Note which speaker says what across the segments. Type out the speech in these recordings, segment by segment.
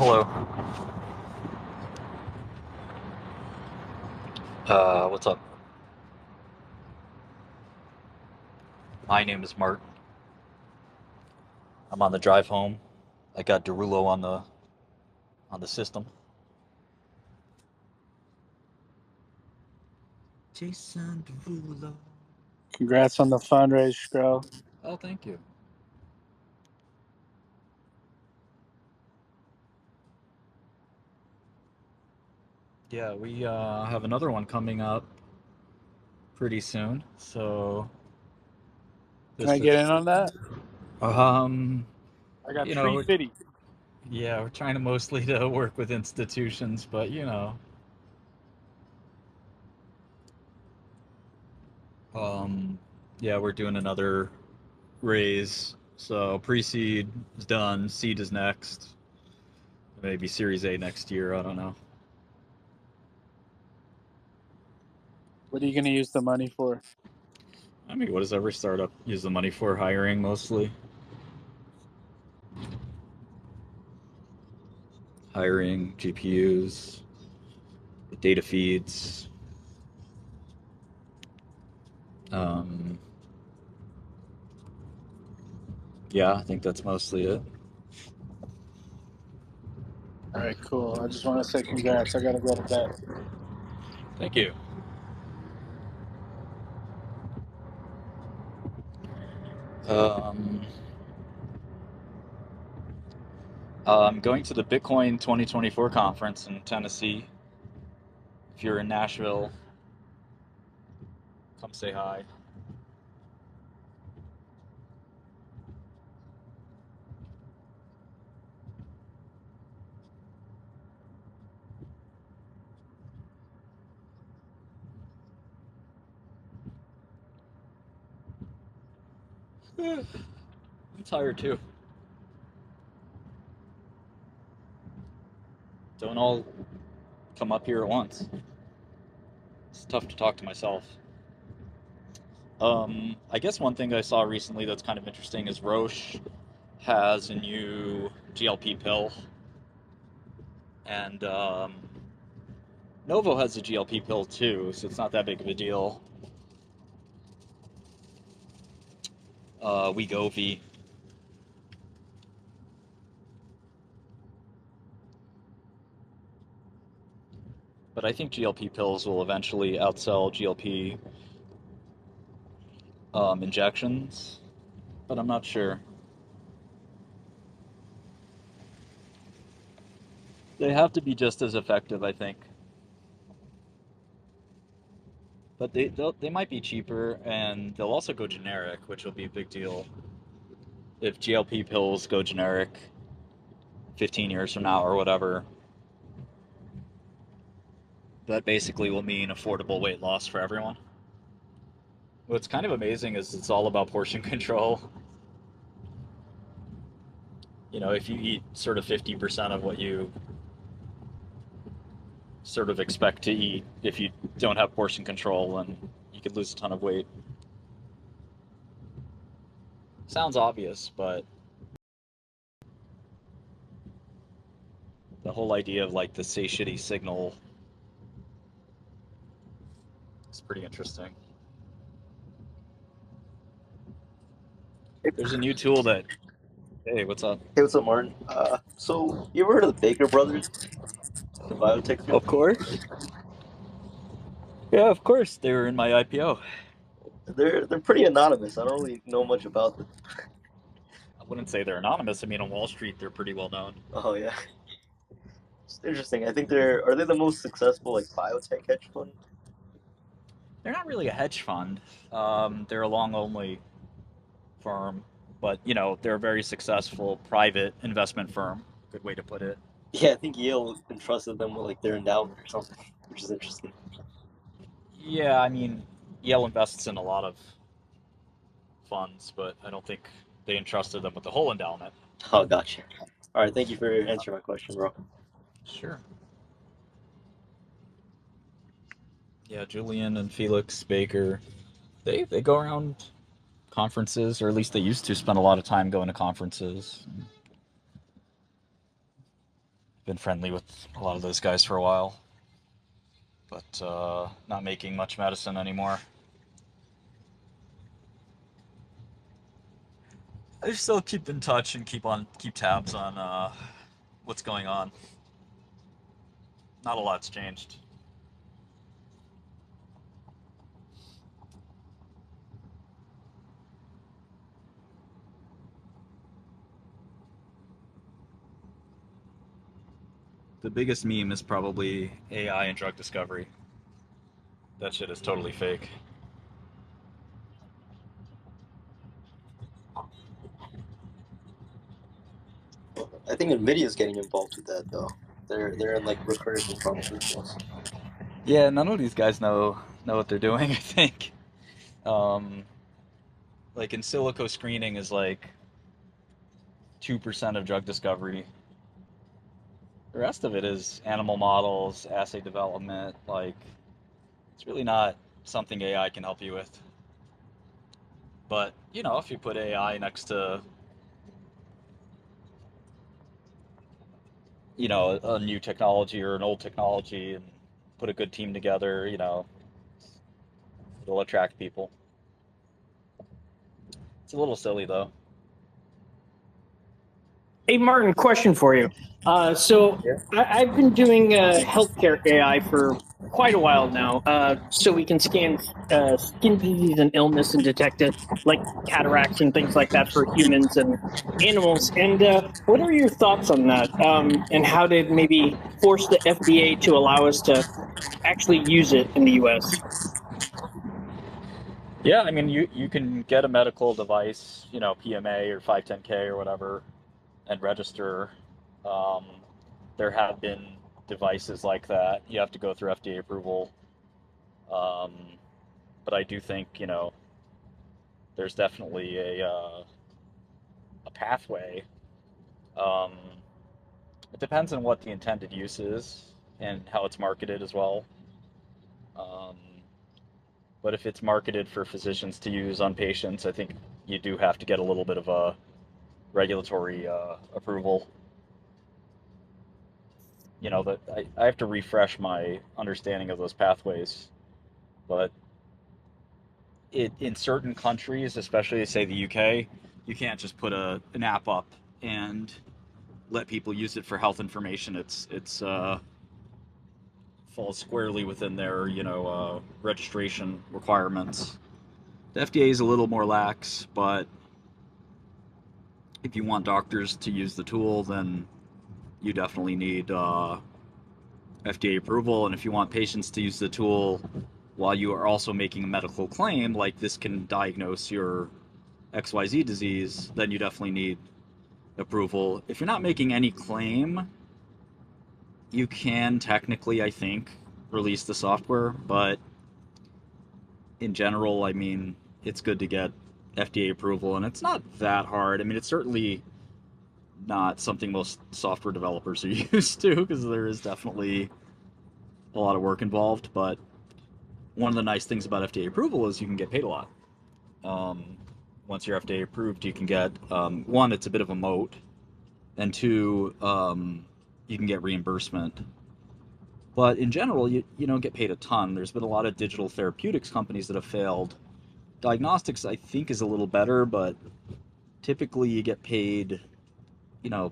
Speaker 1: Hello. What's up? My name is Martin. I'm on the drive home. I got Derulo on the system. Jason Derulo.
Speaker 2: Congrats on the fundraise, Shkreli.
Speaker 1: Oh, thank you. Yeah, we have another one coming up pretty soon. So
Speaker 2: Can I
Speaker 1: this
Speaker 2: get
Speaker 1: is
Speaker 2: in on that?
Speaker 1: um
Speaker 2: I got
Speaker 1: you know
Speaker 2: treat
Speaker 1: we're,
Speaker 2: fitty.
Speaker 1: yeah, we're trying to mostly to work with institutions, but um yeah, we're doing another raise. So pre-seed is done, seed is next. Maybe Series A next year. I don't know.
Speaker 2: What are you going to use the money for?
Speaker 1: I mean, what does every startup use the money for? Hiring mostly. Hiring, GPUs, the data feeds. Um, yeah, I think that's mostly it.
Speaker 2: All right, cool. I just want to say congrats. I got to go to bed.
Speaker 1: Thank you. Um, I'm going to the Bitcoin 2024 conference in Tennessee. If you're in Nashville, come say hi. I'm tired too. Don't all come up here at once. It's tough to talk to myself. I guess one thing I saw recently that's kind of interesting is Roche has a new GLP pill, and Novo has a GLP pill too, so it's not that big of a deal. Wegovy. But I think GLP pills will eventually outsell GLP injections, but I'm not sure. They have to be just as effective, I think. But they might be cheaper, and they'll also go generic, which will be a big deal. If GLP pills go generic 15 years from now or whatever, that basically will mean affordable weight loss for everyone. What's kind of amazing is it's all about portion control. If you eat sort of 50% of what you sort of expect to eat, if you don't have portion control, then you could lose a ton of weight. Sounds obvious, but the whole idea of like the satiety signal is pretty interesting. There's a new tool that, hey, what's up?
Speaker 3: Hey, what's up, Martin? So you ever heard of the Baker Brothers, the biotech
Speaker 1: Of
Speaker 3: company?
Speaker 1: course. Yeah, of course. They were in my IPO.
Speaker 3: They're pretty anonymous. I don't really know much about them.
Speaker 1: I wouldn't say they're anonymous. I mean, on Wall Street, they're pretty well known.
Speaker 3: Oh yeah, it's interesting. I think are they the most successful like biotech hedge fund?
Speaker 1: They're not really a hedge fund. They're a long only firm, but they're a very successful private investment firm. Good way to put it.
Speaker 3: Yeah, I think Yale entrusted them with like their endowment or something, which is interesting.
Speaker 1: Yeah, I mean, Yale invests in a lot of funds, but I don't think they entrusted them with the whole endowment.
Speaker 3: Oh, gotcha. All right, thank you for answering my question, bro.
Speaker 1: Sure. Yeah, Julian and Felix Baker, they go around conferences, or at least they used to spend a lot of time going to conferences. Been friendly with a lot of those guys for a while, but not making much medicine anymore. I still keep in touch and keep tabs on what's going on. Not a lot's changed. The biggest meme is probably AI and drug discovery. That shit is totally fake.
Speaker 3: I think Nvidia is getting involved with that though. They're in like recursion pharmaceuticals.
Speaker 1: Yeah, none of these guys know what they're doing. I think, um, like in silico screening is like 2% of drug discovery. The rest of it is animal models, assay development. Like it's really not something AI can help you with. But if you put AI next to a new technology or an old technology and put a good team together, it'll attract people. It's a little silly though.
Speaker 4: Hey, Martin, question for you. So
Speaker 3: Yeah.
Speaker 4: I've been doing healthcare AI for quite a while now. So we can scan skin disease and illness and detect it, like cataracts and things like that for humans and animals. And what are your thoughts on that? And how to maybe force the FDA to allow us to actually use it in the US?
Speaker 1: Yeah, I mean, you can get a medical device, PMA or 510(k) or whatever, and register. Um, there have been devices like that. You have to go through FDA approval. Um, but I do think, there's definitely a pathway. Um, it depends on what the intended use is and how it's marketed as well. Um, but if it's marketed for physicians to use on patients, I think you do have to get a little bit of a regulatory approval. That I have to refresh my understanding of those pathways. But in certain countries, especially say the UK, you can't just put an app up and let people use it for health information. It's falls squarely within their registration requirements. The FDA is a little more lax, but if you want doctors to use the tool, then you definitely need FDA approval. And if you want patients to use the tool while you are also making a medical claim, like this can diagnose your XYZ disease, then you definitely need approval. If you're not making any claim, you can technically, I think, release the software, but in general, I mean, it's good to get FDA approval, and it's not that hard. I mean, it's certainly not something most software developers are used to, because there is definitely a lot of work involved, but one of the nice things about FDA approval is you can get paid a lot. Once you're FDA approved, you can get, one, it's a bit of a moat, and two, you can get reimbursement. But in general, you don't get paid a ton. There's been a lot of digital therapeutics companies that have failed. Diagnostics, I think, is a little better, but typically you get paid.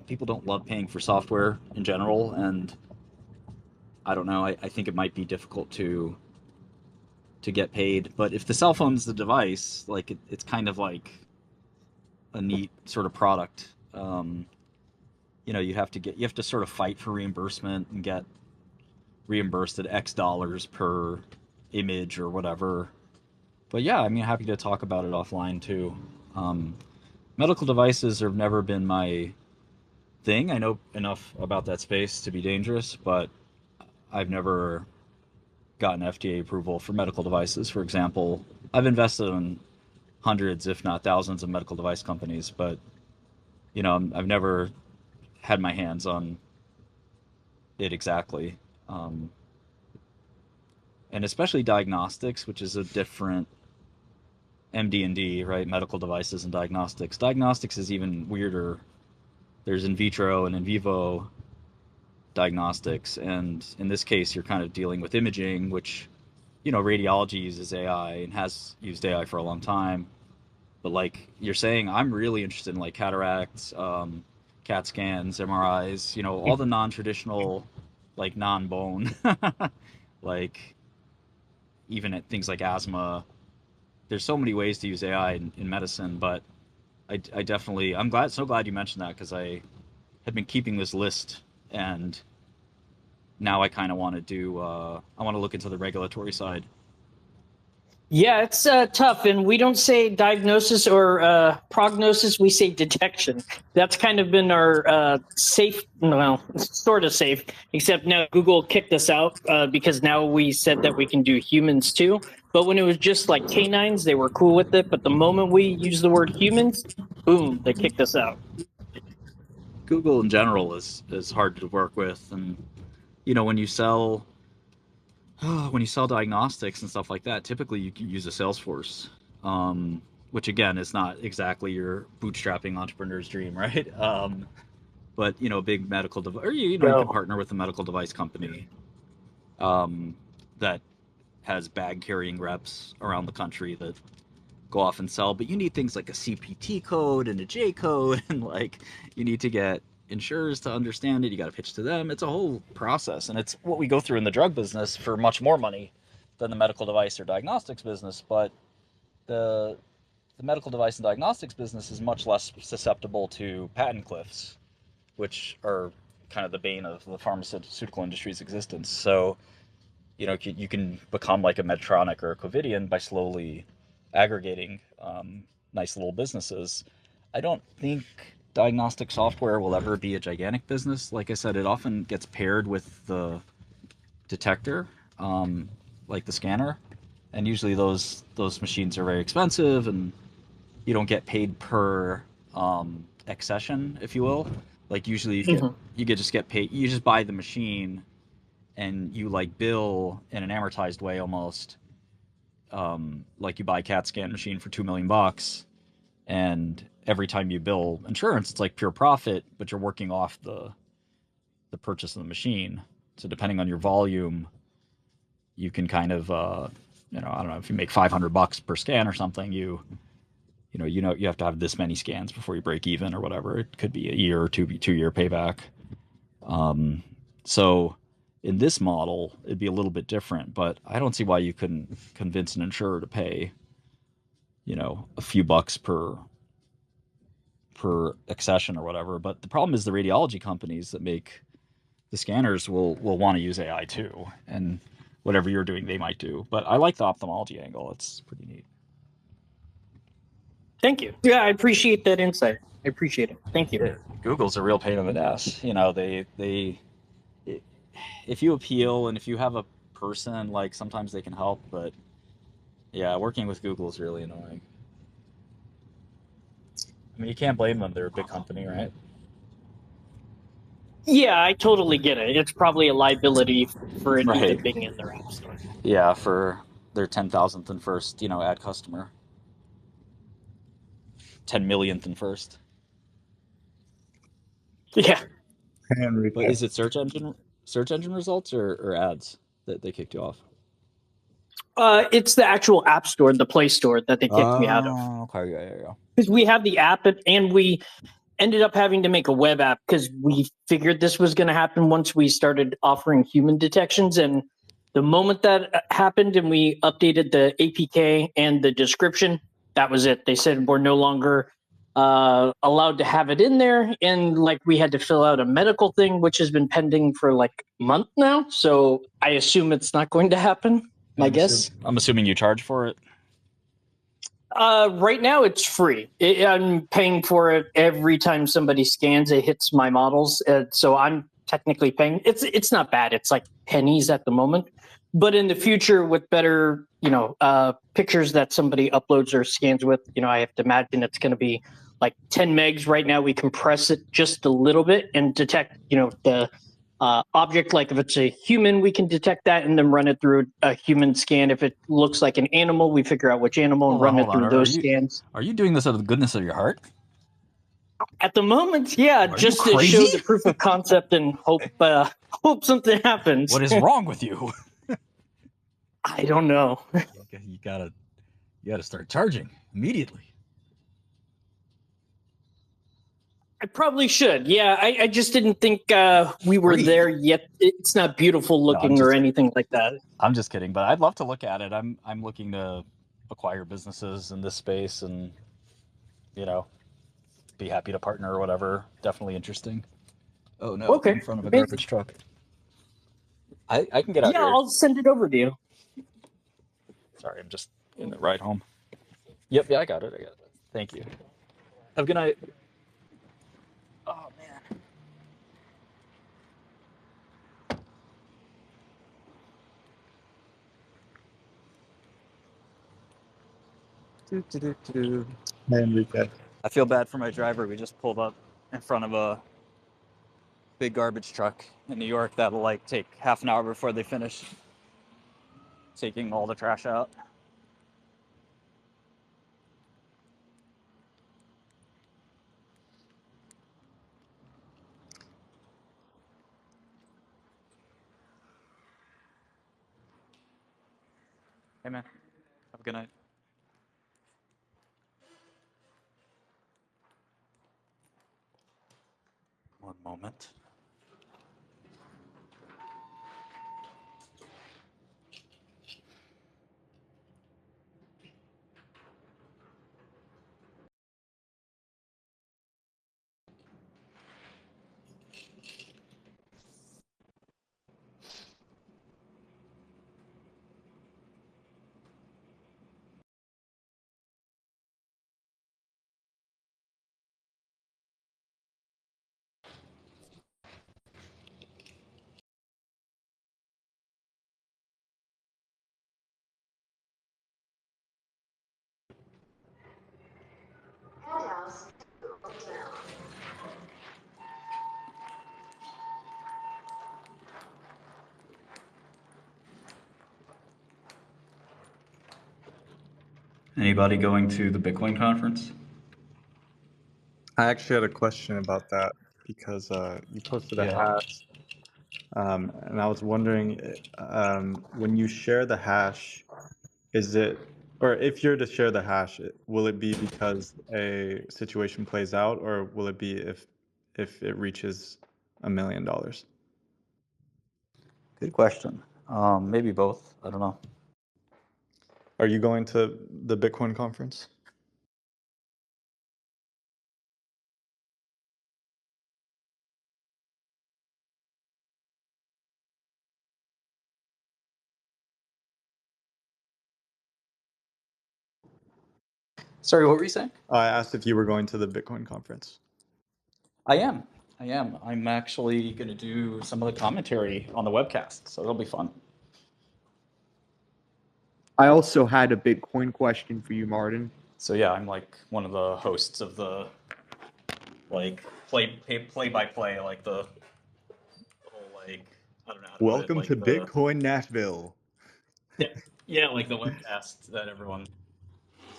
Speaker 1: People don't love paying for software in general, and I don't know. I think it might be difficult to get paid. But if the cell phone's the device, like it's kind of like a neat sort of product. You have to sort of fight for reimbursement and get reimbursed at X dollars per image or whatever. But yeah, I mean, happy to talk about it offline too. Medical devices have never been my thing. I know enough about that space to be dangerous, but I've never gotten FDA approval for medical devices. For example, I've invested in hundreds, if not thousands, of medical device companies, but I've never had my hands on it exactly. And especially diagnostics, which is a different MD&D, right? Medical devices and diagnostics. Diagnostics is even weirder. There's in vitro and in vivo. diagnostics, and in this case, you're kind of dealing with imaging, which, you know, radiology uses AI and has used AI for a long time. But like you're saying, I'm really interested in like cataracts, CAT scans, MRIs, you know, all the non-traditional, like non-bone, like even at things like asthma. There's so many ways to use AI in medicine, but I definitely, so glad you mentioned that, because I had been keeping this list, and now I kind of want to I want to look into the regulatory side.
Speaker 4: Yeah, it's tough, and we don't say diagnosis or prognosis. We say detection. That's kind of been our safe, well, sort of safe, except now Google kicked us out because now we said that we can do humans too. But when it was just like canines, they were cool with it. But the moment we use the word humans, boom, they kicked us out.
Speaker 1: Google in general is hard to work with, and you know, when you sell diagnostics and stuff like that, typically you can use a Salesforce, which again is not exactly your bootstrapping entrepreneur's dream, right? But you know, a big medical device, or you know, you can partner with a medical device company that has bag carrying reps around the country that go off and sell. But you need things like a CPT code and a J code, and like you need to get insurers to understand it. You got to pitch to them. It's a whole process, and it's what we go through in the drug business for much more money than the medical device or diagnostics business. But the medical device and diagnostics business is much less susceptible to patent cliffs, which are kind of the bane of the pharmaceutical industry's existence. So, you know, you can become like a Medtronic or a Covidien by slowly aggregating nice little businesses. I don't think diagnostic software will ever be a gigantic business. Like I said, it often gets paired with the detector, like the scanner, and usually those machines are very expensive, and you don't get paid per accession, if you will. Like usually you just get paid. You just buy the machine, and you like bill in an amortized way almost. Like you buy a CAT scan machine for $2 million, and every time you bill insurance, it's like pure profit, but you're working off the purchase of the machine. So depending on your volume, you can kind of you know, I don't know, if you make $500 per scan or something, you have to have this many scans before you break even or whatever. It could be a year or 2 year payback. So in this model, it'd be a little bit different, but I don't see why you couldn't convince an insurer to pay, you know, a few bucks per accession or whatever. But the problem is the radiology companies that make the scanners will want to use AI too, and whatever you're doing, they might do. But I like the ophthalmology angle. It's pretty neat.
Speaker 4: Thank you. Yeah, I appreciate that insight. I appreciate it. Thank you.
Speaker 1: Yeah, Google's a real pain in the ass. You know, if you appeal and if you have a person, like sometimes they can help, but yeah, working with Google is really annoying. I mean, you can't blame them. They're a big company, right?
Speaker 4: Yeah, I totally get it. It's probably a liability for it
Speaker 1: Right.
Speaker 4: even being in their app store.
Speaker 1: Yeah, for their 10,000th and first, you know, ad customer. 10 millionth and first.
Speaker 4: Yeah.
Speaker 1: But is it search engine results or ads that they kicked you off?
Speaker 4: It's the actual app store, the Play Store, that they kicked me out of.
Speaker 1: Okay, yeah.
Speaker 4: Because we have the app, and we ended up having to make a web app because we figured this was going to happen once we started offering human detections. And the moment that happened and we updated the APK and the description, that was it. They said we're no longer allowed to have it in there. And like we had to fill out a medical thing, which has been pending for like a month now. So I assume it's not going to happen, I guess.
Speaker 1: I'm assuming you charge for it.
Speaker 4: Right now it's free. I'm paying for it every time somebody scans. It hits my models, so I'm technically paying. It's not bad. It's like pennies at the moment, but in the future, with better, pictures that somebody uploads or scans with, I have to imagine it's going to be like 10 megs. Right now, we compress it just a little bit and detect, the object. Like if it's a human, we can detect that and then run it through a human scan. If it looks like an animal, we figure out which animal and run it through those scans.
Speaker 1: Are you doing this out of the goodness of your heart?
Speaker 4: At the moment, yeah,
Speaker 1: Are
Speaker 4: just
Speaker 1: you
Speaker 4: to show
Speaker 1: crazy?
Speaker 4: the proof of concept and hope something happens.
Speaker 1: What is wrong with you?
Speaker 4: I don't know.
Speaker 1: You gotta start charging immediately.
Speaker 4: I probably should. Yeah, I just didn't think we were
Speaker 1: Free.
Speaker 4: there yet. It's not beautiful looking or anything like that.
Speaker 1: I'm just kidding, but I'd love to look at it. I'm looking to acquire businesses in this space, and be happy to partner or whatever. Definitely interesting. Oh no!
Speaker 4: Okay.
Speaker 1: In front of a garbage truck. I can get out
Speaker 4: Yeah,
Speaker 1: here.
Speaker 4: I'll send it over to you.
Speaker 1: Sorry, I'm just in the ride home. Yep, yeah, I got it. Thank you. Have a good night. Oh man.
Speaker 2: Hey, Enrique.
Speaker 1: I feel bad for my driver. We just pulled up in front of a big garbage truck in New York that'll like take half an hour before they finish taking all the trash out. Hey man, have a good night. One moment. Anybody going to the Bitcoin conference?
Speaker 5: I actually had a question about that because you posted a hash, and I was wondering, when you share the hash, is it, or if you're to share the hash, will it be because a situation plays out, or will it be if it reaches $1 million?
Speaker 1: Good question. Maybe both. I don't know.
Speaker 5: Are you going to the Bitcoin conference?
Speaker 1: Sorry, what were you saying?
Speaker 5: I asked if you were going to the Bitcoin conference.
Speaker 1: I am. I'm actually going to do some of the commentary on the webcast, so it'll be fun.
Speaker 6: I also had a Bitcoin question for you, Martin.
Speaker 1: So yeah, I'm like one of the hosts of the like play by play, like the whole like I don't know how to
Speaker 5: Welcome
Speaker 1: put it,
Speaker 5: to
Speaker 1: like the
Speaker 5: Bitcoin Nashville.
Speaker 1: yeah, like the webcast that everyone is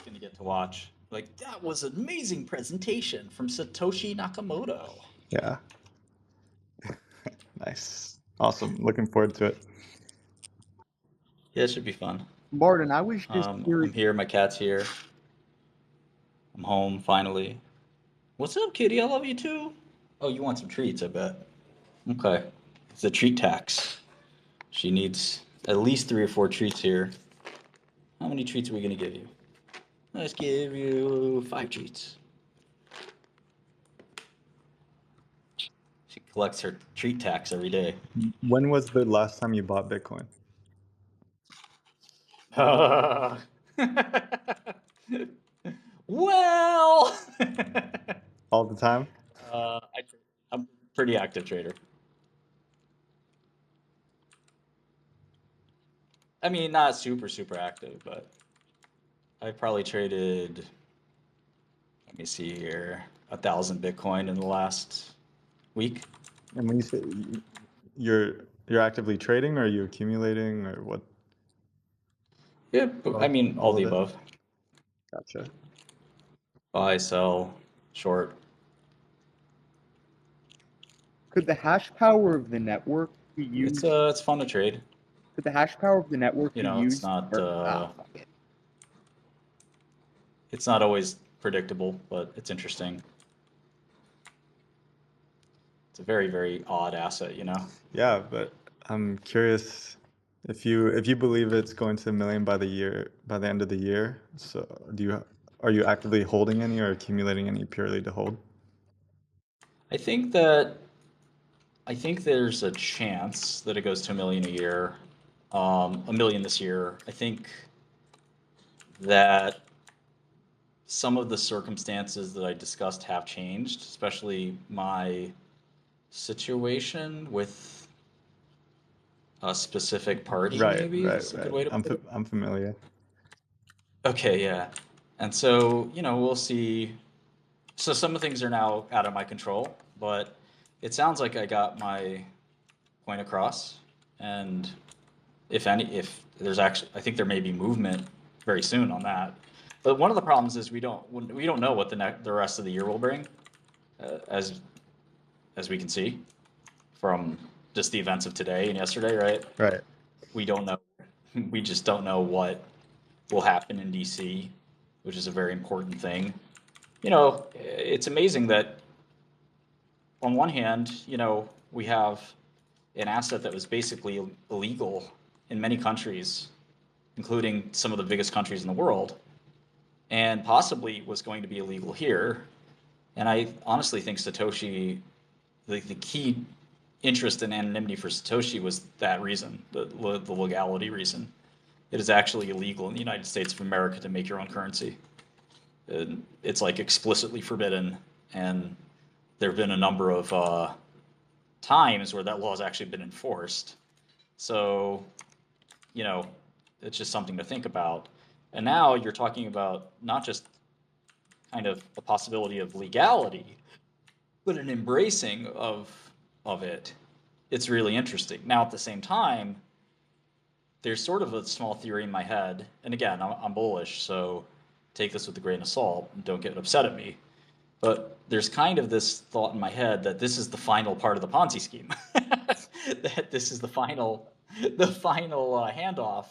Speaker 1: going to get to watch. Like that was an amazing presentation from Satoshi Nakamoto.
Speaker 5: Yeah. Nice. Awesome. Looking forward to it.
Speaker 1: Yeah, it should be fun.
Speaker 6: Martin, I was just curious.
Speaker 1: I'm here. My cat's here. I'm home finally. What's up, kitty? I love you too. Oh, you want some treats? I bet. Okay. It's a treat tax. She needs at least 3 or 4 treats here. How many treats are we gonna give you? Let's give you 5 treats. She collects her treat tax every day.
Speaker 5: When was the last time you bought Bitcoin?
Speaker 1: Well,
Speaker 5: All the time?
Speaker 1: I'm a pretty active trader. I mean, not super active, but I probably traded, let me see here, 1,000 Bitcoin in the last week.
Speaker 5: And when you say you're actively trading, or are you accumulating, or what?
Speaker 1: Yeah, I mean, all the
Speaker 5: of it?
Speaker 1: above.
Speaker 5: Gotcha.
Speaker 1: Buy, sell, short.
Speaker 6: Could the hash power of the network be used?
Speaker 1: It's fun to trade.
Speaker 6: Could the hash power of the network
Speaker 1: You
Speaker 6: be
Speaker 1: know, it's
Speaker 6: used?
Speaker 1: not
Speaker 6: Fuck it.
Speaker 1: it's not always predictable, but it's interesting. It's a very, very odd asset, you know.
Speaker 5: Yeah, but I'm curious if you believe it's going to a million by the end of the year. So are you actively holding any or accumulating any purely to hold?
Speaker 1: I think there's a chance that it goes to a million a year, a million this year. I think that some of the circumstances that I discussed have changed, especially my situation with a specific party,
Speaker 5: Right,
Speaker 1: maybe
Speaker 5: right,
Speaker 1: is a good
Speaker 5: right.
Speaker 1: way to put it.
Speaker 5: I'm familiar.
Speaker 1: Okay, yeah. And so, we'll see. So some of the things are now out of my control, but it sounds like I got my point across. And if there's actually, I think there may be movement very soon on that. But one of the problems is we don't know what the rest of the year will bring, as we can see from just the events of today and yesterday, right?
Speaker 5: Right.
Speaker 1: We don't know. We just don't know what will happen in DC, which is a very important thing. It's amazing that on one hand, we have an asset that was basically illegal in many countries, including some of the biggest countries in the world, and possibly was going to be illegal here. And I honestly think Satoshi, the key interest in anonymity for Satoshi was that reason, the legality reason. It is actually illegal in the United States of America to make your own currency. It's like explicitly forbidden, and there have been a number of times where that law has actually been enforced. So, it's just something to think about. And now you're talking about not just kind of a possibility of legality, but an embracing of it. It's really interesting. Now, at the same time, there's sort of a small theory in my head, and again, I'm bullish, so take this with a grain of salt and don't get upset at me. But there's kind of this thought in my head that this is the final part of the Ponzi scheme. That this is the final handoff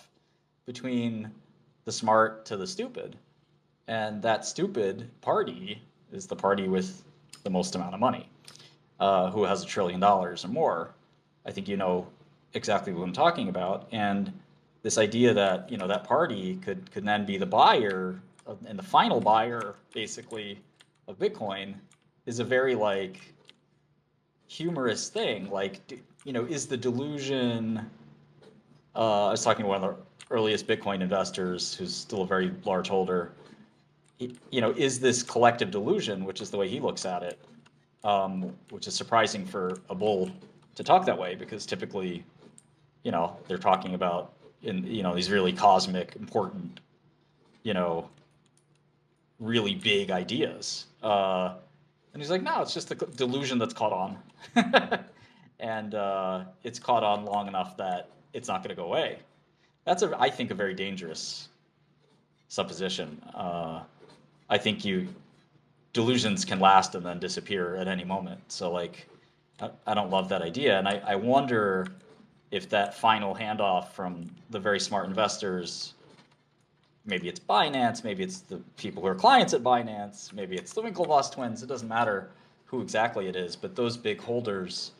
Speaker 1: between the smart to the stupid. And that stupid party is the party with the most amount of money, who has $1 trillion or more. I think you know exactly what I'm talking about. And this idea that that party could then be the buyer and the final buyer, basically, of Bitcoin is a very humorous thing. Is the delusion? I was talking to one of the earliest Bitcoin investors, who's still a very large holder. Is this collective delusion, which is the way he looks at it, which is surprising for a bull to talk that way, because typically, they're talking about these really cosmic, important, really big ideas. And he's like, no, it's just a delusion that's caught on. And it's caught on long enough that it's not going to go away. That's, I think, a very dangerous supposition. I think delusions can last and then disappear at any moment. So, I don't love that idea. And I wonder if that final handoff from the very smart investors, maybe it's Binance, maybe it's the people who are clients at Binance, maybe it's the Winklevoss twins, it doesn't matter who exactly it is, but those big holders,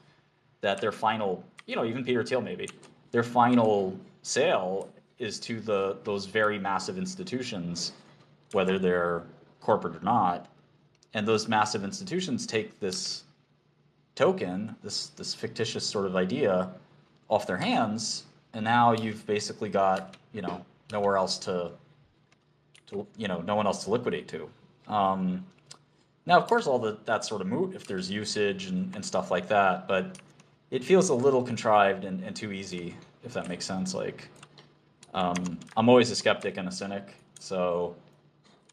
Speaker 1: that their final, even Peter Thiel maybe, their final sale is to those very massive institutions, whether they're corporate or not. And those massive institutions take this token, this fictitious sort of idea, off their hands, and now you've basically got nowhere else to no one else to liquidate to. Now, of course, all that's sort of moot if there's usage and stuff like that, but it feels a little contrived and too easy, if that makes sense. I'm always a skeptic and a cynic, so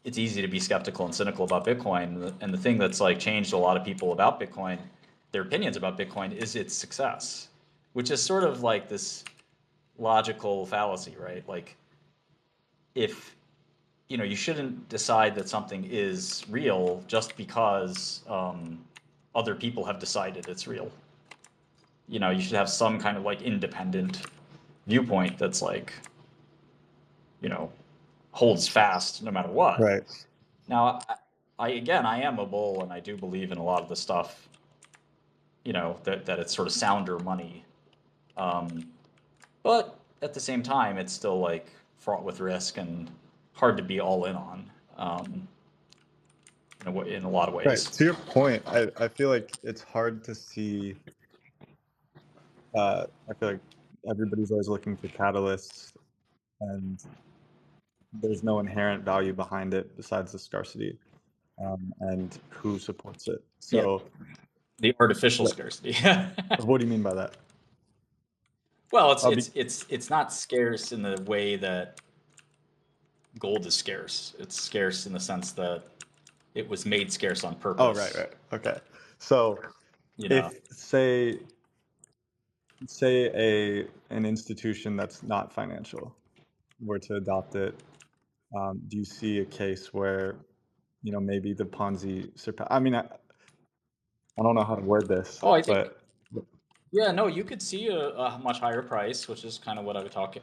Speaker 1: it's easy to be skeptical and cynical about Bitcoin. And the thing that's changed a lot of people about Bitcoin, their opinions about Bitcoin, is its success, which is sort of this logical fallacy, right? If you shouldn't decide that something is real just because other people have decided it's real. you should have some kind of like independent viewpoint that's like, holds fast no matter what.
Speaker 5: Right.
Speaker 1: Now, I am a bull, and I do believe in a lot of the stuff, that it's sort of sounder money. But at the same time, it's still like fraught with risk and hard to be all in on, in a lot of
Speaker 5: Right.
Speaker 1: ways.
Speaker 5: To your point, I feel like it's hard to see. I feel like everybody's always looking for catalysts, and there's no inherent value behind it besides the scarcity, and who supports it.
Speaker 1: Yeah,
Speaker 5: So,
Speaker 1: the artificial
Speaker 5: what,
Speaker 1: scarcity.
Speaker 5: what do you mean by that?
Speaker 1: Well,
Speaker 5: I'll be,
Speaker 1: it's not scarce in the way that gold is scarce. It's scarce in the sense that it was made scarce on
Speaker 5: oh,
Speaker 1: purpose.
Speaker 5: right. Okay. So,
Speaker 1: You know.
Speaker 5: if say an institution that's not financial were to adopt it, do you see a case where maybe the Ponzi surpass? I mean, I don't know how to word this,
Speaker 1: Oh, I think
Speaker 5: but
Speaker 1: yeah, no, you could see a much higher price, which is kind of what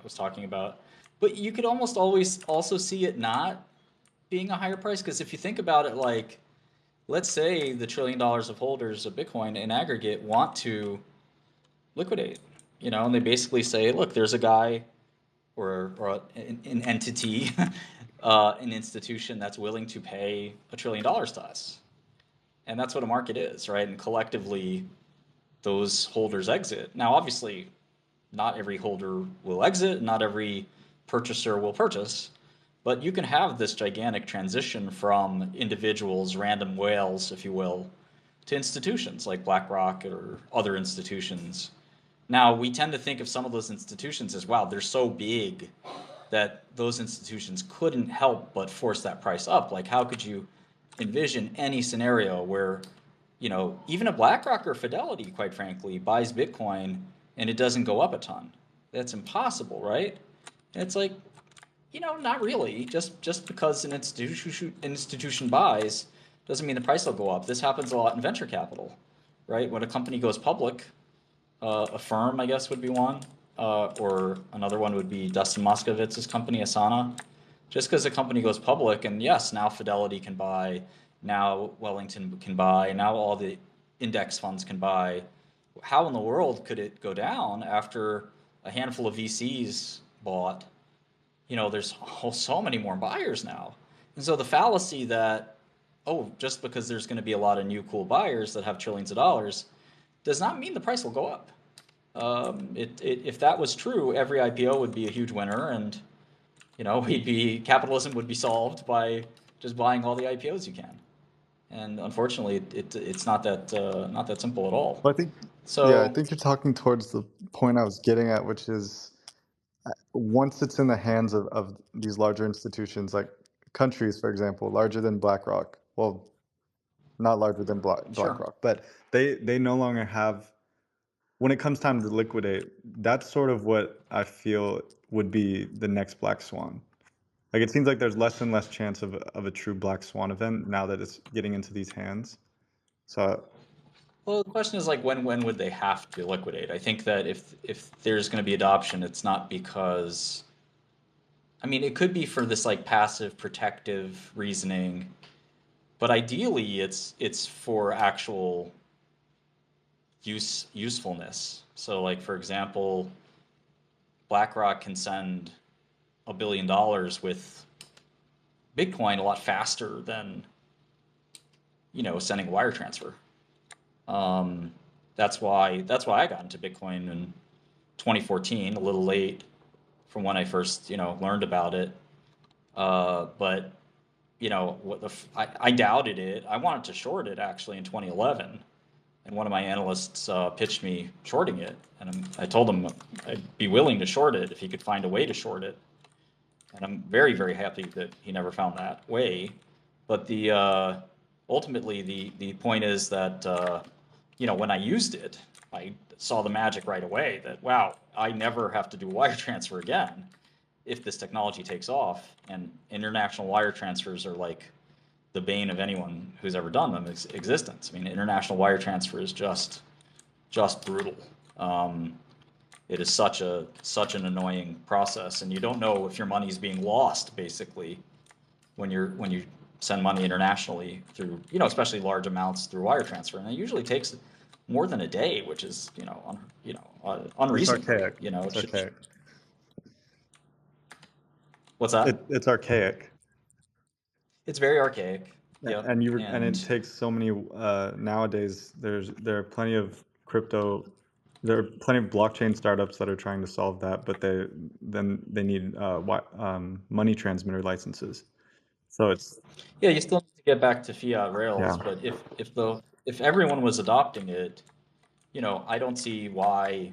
Speaker 1: was talking about. But you could almost always also see it not being a higher price, because if you think about it, like let's say the $1 trillion of holders of Bitcoin in aggregate want to liquidate, and they basically say, look, there's a guy or an entity, an institution that's willing to pay $1 trillion to us. And that's what a market is, right? And collectively, those holders exit. Now, obviously, not every holder will exit, not every purchaser will purchase, but you can have this gigantic transition from individuals, random whales, if you will, to institutions like BlackRock or other institutions. Now, we tend to think of some of those institutions as, wow, they're so big that those institutions couldn't help but force that price up. Like, how could you envision any scenario where, even a BlackRock or Fidelity, quite frankly, buys Bitcoin and it doesn't go up a ton? That's impossible, right? And it's like, not really. Just because an institution buys doesn't mean the price will go up. This happens a lot in venture capital, right? When a company goes public, a firm, I guess, would be one, or another one would be Dustin Moscovitz's company, Asana. Just because a company goes public, and yes, now Fidelity can buy, now Wellington can buy, now all the index funds can buy. How in the world could it go down after a handful of VCs bought? There's so many more buyers now. And so the fallacy that, oh, just because there's going to be a lot of new cool buyers that have trillions of dollars does not mean the price will go up. If that was true, every IPO would be a huge winner, and capitalism would be solved by just buying all the IPOs you can. And unfortunately, it's not that simple at all.
Speaker 5: I think, yeah, I
Speaker 1: So
Speaker 5: think you're talking towards the point I was getting at, which is once it's in the hands of these larger institutions, like countries, for example, larger than BlackRock. Well, not larger than
Speaker 1: sure.
Speaker 5: BlackRock, but they no longer have. When it comes time to liquidate, that's sort of what I feel would be the next black swan. Like it seems like there's less and less chance of a true black swan event now that it's getting into these hands. So
Speaker 1: Well, the question is like when would they have to liquidate? I think that if there's going to be adoption, it's not because, I mean, it could be for this like passive protective reasoning, but ideally it's for actual usefulness. So like for example, BlackRock can send $1 billion with Bitcoin a lot faster than sending a wire transfer. That's why I got into Bitcoin in 2014, a little late from when I first learned about it. But I doubted it. I wanted to short it actually in 2011, and one of my analysts pitched me shorting it, and I told him I'd be willing to short it if he could find a way to short it. And I'm very, very happy that he never found that way. But ultimately the point is that when I used it, I saw the magic right away. That wow, I never have to do a wire transfer again if this technology takes off. And international wire transfers are like the bane of anyone who's ever done them existence. I mean, international wire transfer is just brutal. It is such an annoying process, and you don't know if your money is being lost basically when you send money internationally through, especially large amounts through wire transfer, and it usually takes more than a day, which is unreasonable.
Speaker 5: It's archaic. It's archaic.
Speaker 1: What's that?
Speaker 5: It's archaic.
Speaker 1: It's very archaic. Yep.
Speaker 5: And it takes so many nowadays. There are plenty of blockchain startups that are trying to solve that, but they need money transmitter licenses. So it's
Speaker 1: you still need to get back to fiat rails.
Speaker 5: Yeah.
Speaker 1: But if everyone was adopting it, I don't see why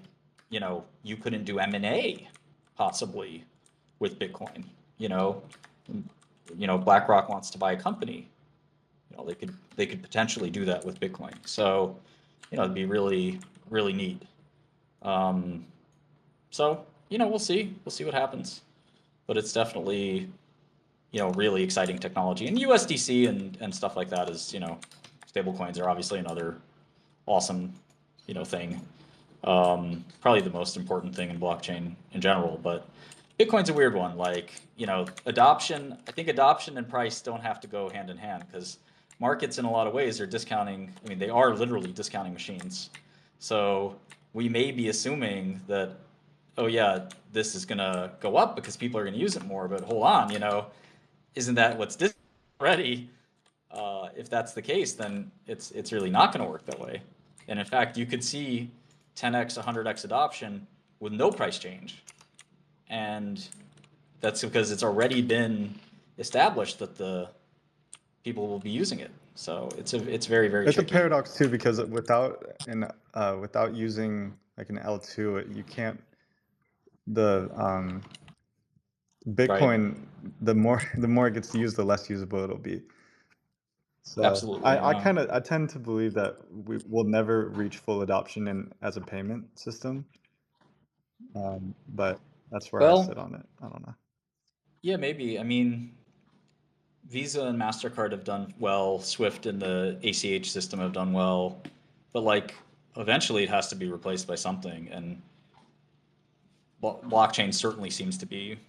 Speaker 1: you couldn't do M&A possibly with Bitcoin. BlackRock wants to buy a company. They could potentially do that with Bitcoin. So it'd be really, really neat. So we'll see what happens, but it's definitely really exciting technology. And USDC and stuff like that is stable coins are obviously another awesome thing. Probably the most important thing in blockchain in general, but Bitcoin's a weird one. Like, adoption, I think adoption and price don't have to go hand in hand, because markets in a lot of ways are discounting. I mean, they are literally discounting machines. So we may be assuming that, oh yeah, this is gonna go up because people are gonna use it more, but hold on, isn't that what's already? If that's the case, then it's really not gonna work that way. And in fact, you could see 10x, 100x adoption with no price change. And that's because it's already been established that the people will be using it. So it's very, very
Speaker 5: It's
Speaker 1: tricky.
Speaker 5: a paradox too, because without using like an L2, you can't Bitcoin, right. the more it gets used, the less usable it'll be. So
Speaker 1: Absolutely.
Speaker 5: I tend to believe that we will never reach full adoption as a payment system. But that's where I sit on it. I don't know.
Speaker 1: Yeah, maybe. I mean, Visa and MasterCard have done well. Swift and the ACH system have done well. But eventually it has to be replaced by something. And blockchain certainly seems to be,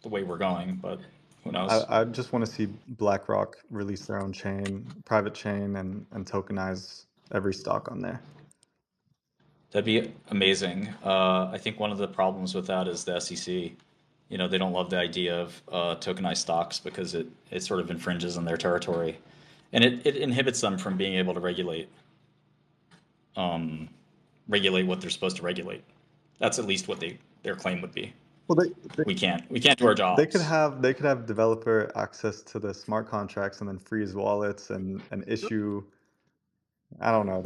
Speaker 1: the way we're going, but who knows?
Speaker 5: I just want to see BlackRock release their own private chain, and tokenize every stock on there.
Speaker 1: That'd be amazing. I think one of the problems with that is the SEC. They don't love the idea of tokenized stocks because it sort of infringes on their territory, and it inhibits them from being able to regulate what they're supposed to regulate. That's at least what their claim would be.
Speaker 5: Well,
Speaker 1: we can't do our jobs.
Speaker 5: They could have developer access to the smart contracts and then freeze wallets and issue. I don't know.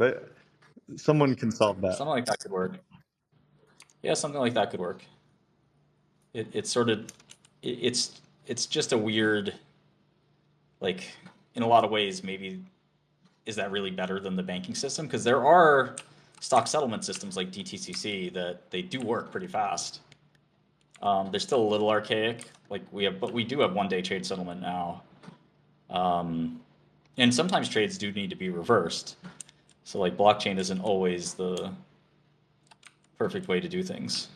Speaker 5: Someone can solve that.
Speaker 1: Something like that could work. Yeah, something like that could work. It's just a weird, in a lot of ways, maybe is that really better than the banking system? Because there are stock settlement systems like DTCC that they do work pretty fast. They're still a little archaic, but we do have one-day trade settlement now. And sometimes trades do need to be reversed. So blockchain isn't always the perfect way to do things.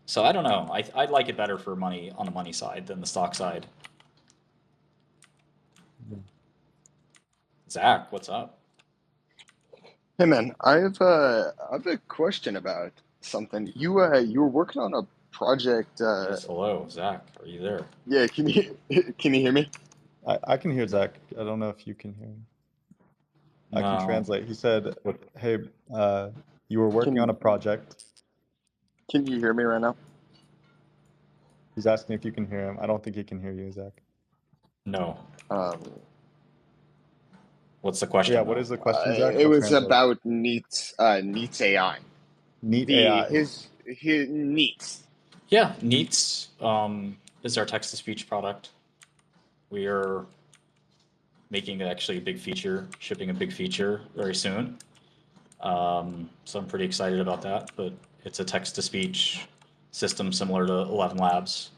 Speaker 1: So I don't know. I'd like it better for money on the money side than the stock side. Zach, what's up?
Speaker 7: Hey man, I have a question about something. You were working on a project.
Speaker 1: Yes, hello, Zach. Are you there?
Speaker 7: Yeah, can you hear me?
Speaker 5: I can hear Zach. I don't know if you can hear him. I can translate. He said, "Hey, you were working on a project."
Speaker 7: Can you hear me right now?
Speaker 5: He's asking if you can hear him. I don't think he can hear you, Zach.
Speaker 1: No. What's the question?
Speaker 5: Yeah, what is the question, Zach?
Speaker 7: It was about Neat's AI.
Speaker 5: Neat AI.
Speaker 7: His Neat's.
Speaker 1: Yeah, Neat's is our text-to-speech product. We are making actually a big feature, shipping a big feature very soon. So I'm pretty excited about that, but it's a text-to-speech system similar to 11 Labs.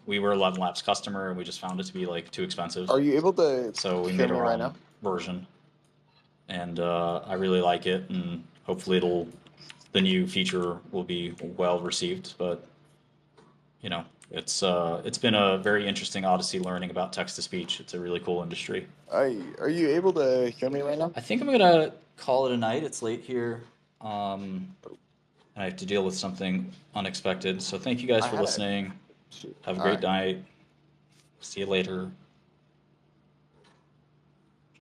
Speaker 1: We were 11 Labs customer, and we just found it to be too expensive.
Speaker 7: Are you able to?
Speaker 1: So we made our own version, and I really like it, and hopefully the new feature will be well received. But it's been a very interesting odyssey learning about text to speech. It's a really cool industry.
Speaker 7: Are you able to hear me right now?
Speaker 1: I think I'm gonna call it a night. It's late here. I have to deal with something unexpected. So thank you guys for listening.
Speaker 7: Shoot.
Speaker 1: Have a
Speaker 7: All
Speaker 1: great
Speaker 7: right.
Speaker 1: night. See you later.